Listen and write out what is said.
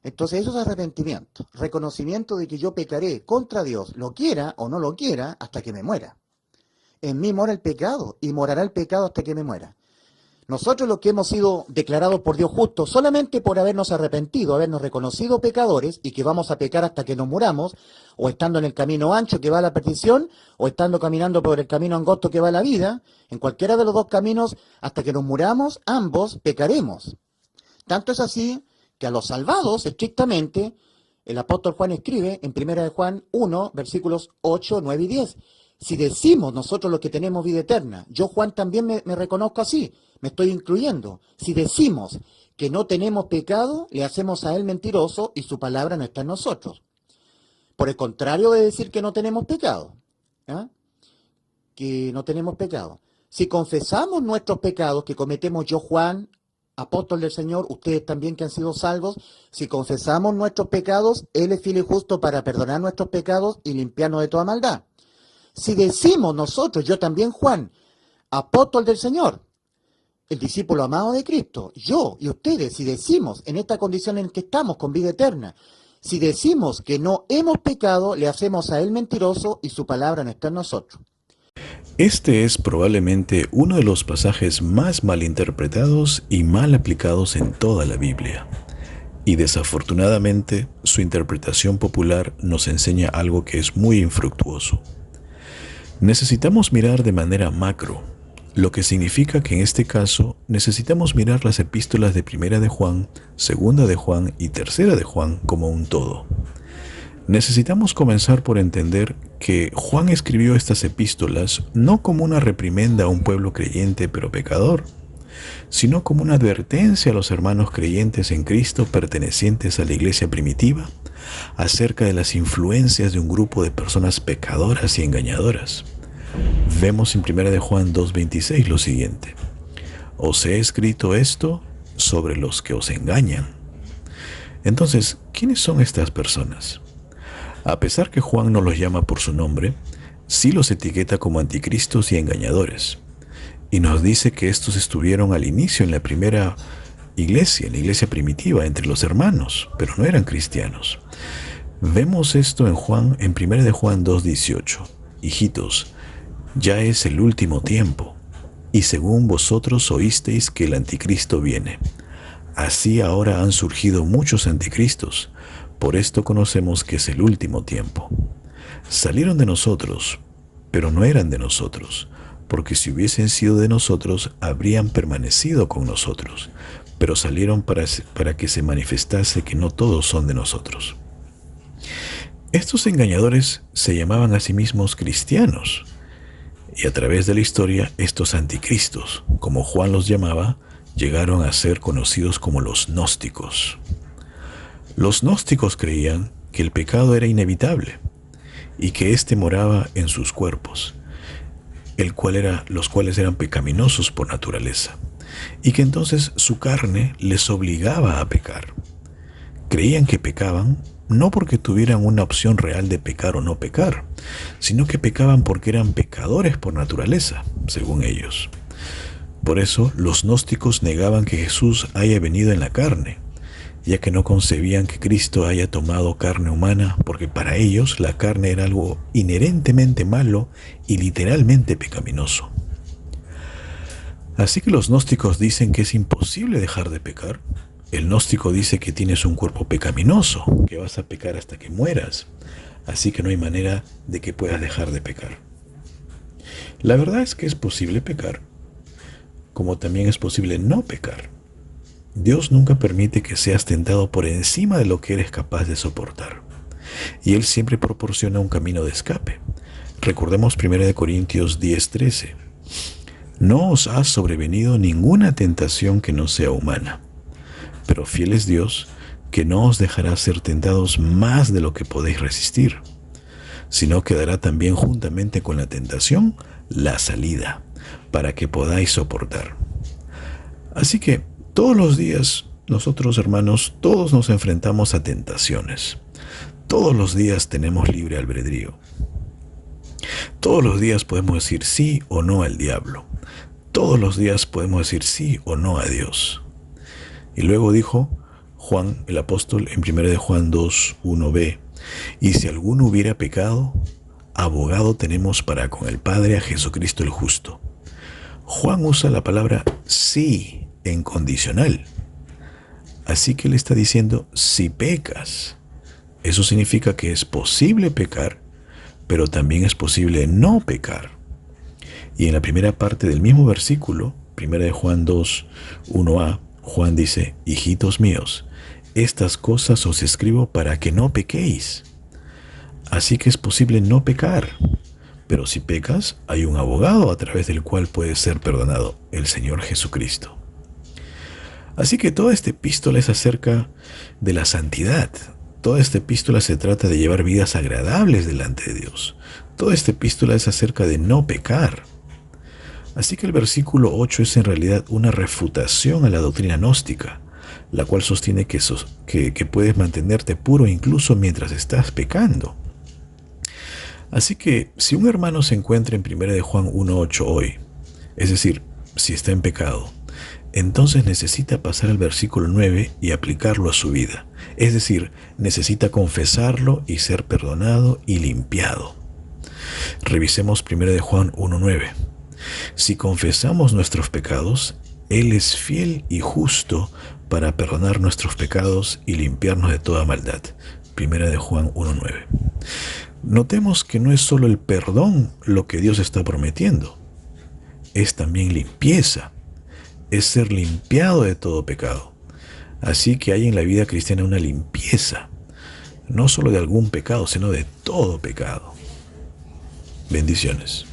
Entonces eso es arrepentimiento, reconocimiento de que yo pecaré contra Dios, lo quiera o no lo quiera, hasta que me muera. En mí mora el pecado y morará el pecado hasta que me muera. Nosotros los que hemos sido declarados por Dios justos solamente por habernos arrepentido, habernos reconocido pecadores y que vamos a pecar hasta que nos muramos, o estando en el camino ancho que va a la perdición, o estando caminando por el camino angosto que va a la vida, en cualquiera de los dos caminos, hasta que nos muramos, ambos pecaremos. Tanto es así que a los salvados, estrictamente, el apóstol Juan escribe en 1 de Juan 1, versículos 8, 9 y 10. Si decimos nosotros los que tenemos vida eterna, yo Juan también me reconozco así, me estoy incluyendo. Si decimos que no tenemos pecado, le hacemos a él mentiroso y su palabra no está en nosotros. Por el contrario de decir que no tenemos pecado, ¿ah? Que no tenemos pecado. Si confesamos nuestros pecados que cometemos yo Juan, apóstol del Señor, ustedes también que han sido salvos, si confesamos nuestros pecados, Él es fiel y justo para perdonar nuestros pecados y limpiarnos de toda maldad. Si decimos nosotros, yo también Juan, apóstol del Señor, el discípulo amado de Cristo, yo y ustedes, si decimos en esta condición en que estamos con vida eterna, si decimos que no hemos pecado, le hacemos a Él mentiroso y su palabra no está en nosotros. Este es probablemente uno de los pasajes más malinterpretados y mal aplicados en toda la Biblia. Y desafortunadamente, su interpretación popular nos enseña algo que es muy infructuoso. Necesitamos mirar de manera macro, lo que significa que en este caso necesitamos mirar las epístolas de Primera de Juan, Segunda de Juan y Tercera de Juan como un todo. Necesitamos comenzar por entender que Juan escribió estas epístolas no como una reprimenda a un pueblo creyente pero pecador, sino como una advertencia a los hermanos creyentes en Cristo pertenecientes a la iglesia primitiva acerca de las influencias de un grupo de personas pecadoras y engañadoras. Vemos en 1 de Juan 2:26 lo siguiente: os he escrito esto sobre los que os engañan. Entonces, ¿quiénes son estas personas? A pesar que Juan no los llama por su nombre, sí los etiqueta como anticristos y engañadores. Y nos dice que estos estuvieron al inicio en la primera iglesia, en la iglesia primitiva, entre los hermanos, pero no eran cristianos. Vemos esto en 1 de Juan 2:18. Hijitos, ya es el último tiempo, y según vosotros oísteis que el anticristo viene. Así ahora han surgido muchos anticristos. Por esto conocemos que es el último tiempo. Salieron de nosotros, pero no eran de nosotros, porque si hubiesen sido de nosotros, habrían permanecido con nosotros, pero salieron para que se manifestase que no todos son de nosotros. Estos engañadores se llamaban a sí mismos cristianos, y a través de la historia, estos anticristos, como Juan los llamaba, llegaron a ser conocidos como los gnósticos. Los gnósticos creían que el pecado era inevitable y que éste moraba en sus cuerpos, los cuales eran pecaminosos por naturaleza, y que entonces su carne les obligaba a pecar. Creían que pecaban no porque tuvieran una opción real de pecar o no pecar, sino que pecaban porque eran pecadores por naturaleza, según ellos. Por eso los gnósticos negaban que Jesús haya venido en la carne, ya que no concebían que Cristo haya tomado carne humana, porque para ellos la carne era algo inherentemente malo y literalmente pecaminoso. Así que los gnósticos dicen que es imposible dejar de pecar. El gnóstico dice que tienes un cuerpo pecaminoso, que vas a pecar hasta que mueras, así que no hay manera de que puedas dejar de pecar. La verdad es que es posible pecar, como también es posible no pecar. Dios nunca permite que seas tentado por encima de lo que eres capaz de soportar. Y Él siempre proporciona un camino de escape. Recordemos 1 Corintios 10:13. No os ha sobrevenido ninguna tentación que no sea humana, pero fiel es Dios, que no os dejará ser tentados más de lo que podéis resistir, sino que dará también juntamente con la tentación la salida, para que podáis soportar. Así que todos los días, nosotros hermanos, todos nos enfrentamos a tentaciones. Todos los días tenemos libre albedrío. Todos los días podemos decir sí o no al diablo. Todos los días podemos decir sí o no a Dios. Y luego dijo Juan, el apóstol, en 1 de Juan 2, 1b, y si alguno hubiera pecado, abogado tenemos para con el Padre a Jesucristo el justo. Juan usa la palabra sí en condicional. Así que le está diciendo, si pecas, eso significa que es posible pecar, pero también es posible no pecar. Y en la primera parte del mismo versículo, 1 de Juan 2, 1a, Juan dice, hijitos míos, estas cosas os escribo para que no pequéis. Así que es posible no pecar, pero si pecas, hay un abogado a través del cual puedes ser perdonado, el Señor Jesucristo. Así que toda esta epístola es acerca de la santidad. Toda esta epístola se trata de llevar vidas agradables delante de Dios. Toda esta epístola es acerca de no pecar. Así que el versículo 8 es en realidad una refutación a la doctrina gnóstica, la cual sostiene que puedes mantenerte puro incluso mientras estás pecando. Así que si un hermano se encuentra en 1 de Juan 1.8 hoy, es decir, si está en pecado, entonces necesita pasar al versículo 9 y aplicarlo a su vida. Es decir, necesita confesarlo y ser perdonado y limpiado. Revisemos 1 de Juan 1.9. Si confesamos nuestros pecados, Él es fiel y justo para perdonar nuestros pecados y limpiarnos de toda maldad. 1 de Juan 1.9. Notemos que no es solo el perdón lo que Dios está prometiendo, es también limpieza, es ser limpiado de todo pecado. Así que hay en la vida cristiana una limpieza, no solo de algún pecado, sino de todo pecado. Bendiciones.